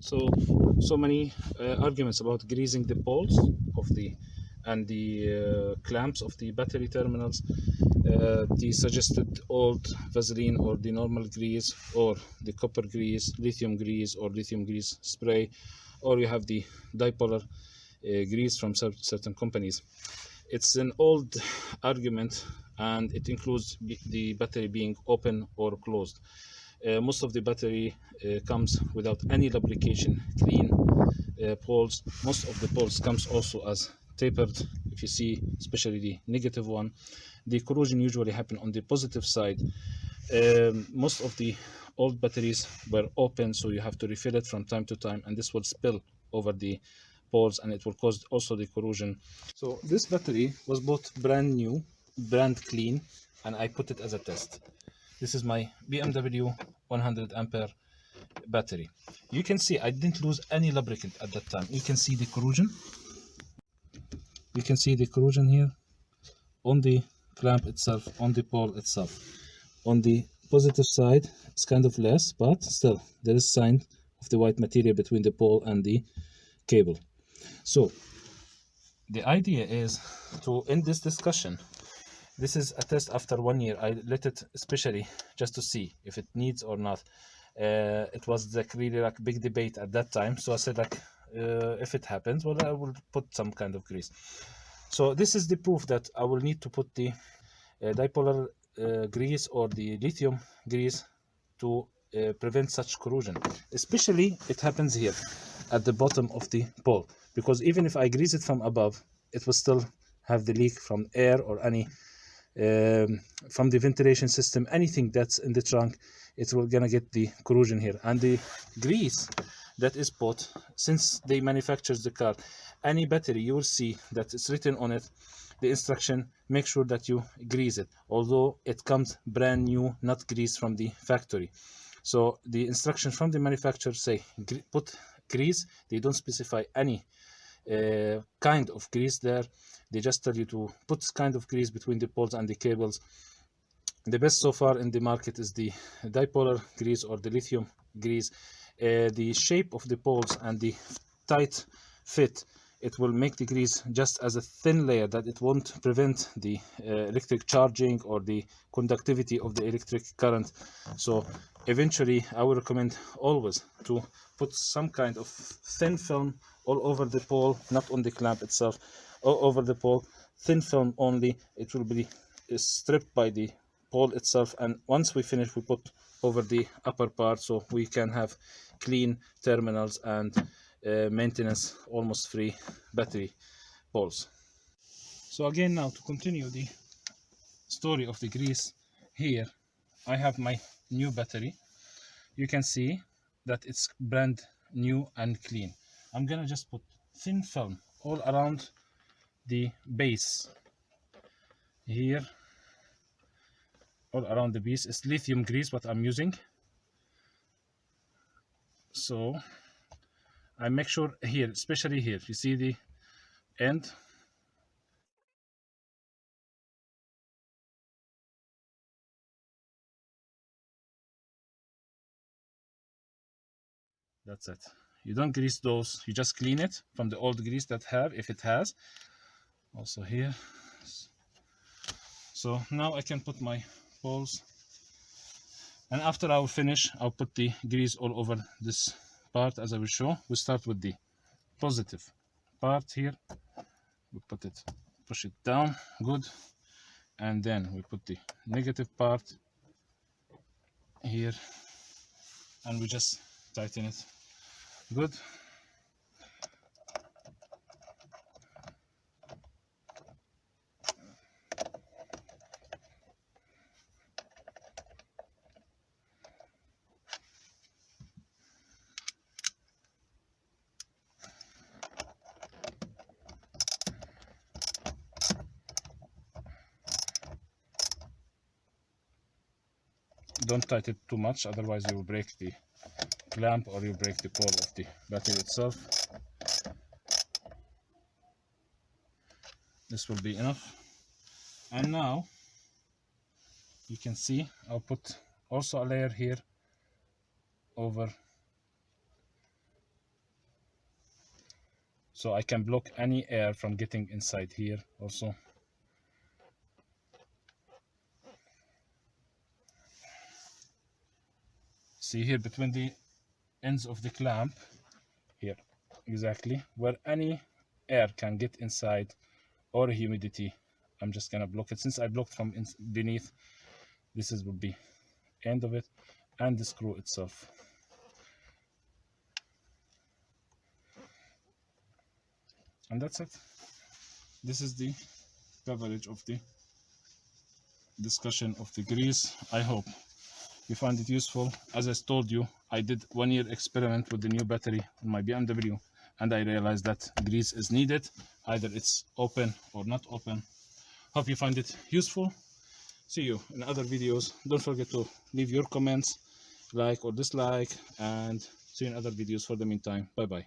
So many arguments about greasing the poles of the clamps of the battery terminals. The suggested old Vaseline or the normal grease, or the copper grease, lithium grease, or lithium grease spray, or you have the dipolar grease from certain companies. It's an old argument, and it includes the battery being open or closed. Most of the battery comes without any lubrication, clean poles. Most of the poles comes also as tapered. If you see, especially the negative one, the corrosion usually happen on the positive side. Most of the old batteries were open, so you have to refill it from time to time, and this will spill over the poles, and it will cause also the corrosion. So this battery was bought brand new, brand clean, and I put it as a test. This is my BMW 100 ampere battery. You can see I didn't lose any lubricant at that time. You can see the corrosion. You can see the corrosion here on the clamp itself, on the pole itself. On the positive side, it's kind of less, but still there is sign of the white material between the pole and the cable. So the idea is to end this discussion. This is a test after 1 year. I let it especially just to see if it needs or not. It was like really like big debate at that time. So I said like, if it happens, well, I will put some kind of grease. So this is the proof that I will need to put the dipolar grease or the lithium grease to prevent such corrosion. Especially it happens here at the bottom of the pole, because even if I grease it from above, it will still have the leak from air or any from the ventilation system, anything that's in the trunk, it will gonna get the corrosion here. And the grease that is put, since they manufacture the car, any battery you will see that it's written on it, the instruction, make sure that you grease it, although it comes brand new, not grease from the factory. So the instructions from the manufacturer say put grease. They don't specify any kind of grease there. They just tell you to put kind of grease between the poles and the cables. The best so far in the market is the dipolar grease or the lithium grease. The shape of the poles and the tight fit, it will make the grease just as a thin layer that it won't prevent the electric charging or the conductivity of the electric current. So eventually I will recommend always to put some kind of thin film all over the pole, not on the clamp itself, all over the pole, thin film only. It will be stripped by the pole itself, and once we finish, we put over the upper part, so we can have clean terminals and maintenance almost free battery poles. So again, now to continue the story of the grease, here I have my new battery. You can see that it's brand new and clean. I'm gonna just put thin film all around the base here, all around the base. It's lithium grease what I'm using. So I make sure here, especially here, you see the end. That's it. You don't grease those, you just clean it from the old grease that have, if it has. Also here. So now I can put my poles, and after I will finish, I'll put the grease all over this part as I will show. We start with the positive part here. We put it, push it down, good, and then we put the negative part here, and we just tighten it, good. Don't tighten it too much, otherwise you will break the clamp or you break the pole of the battery itself. This will be enough. And now you can see I'll put also a layer here over so I can block any air from getting inside here also. See here between the ends of the clamp here, exactly where any air can get inside or humidity, I'm just gonna block it. Since I blocked from beneath, this is would be end of it, and the screw itself. And that's it. This is the coverage of the discussion of the grease. I hope you find it useful. As I told you, I did 1 year experiment with the new battery on my BMW, and I realized that grease is needed, either it's open or not open. Hope you find it useful. See you in other videos. Don't forget to leave your comments, like or dislike, and see you in other videos. For the meantime, bye bye.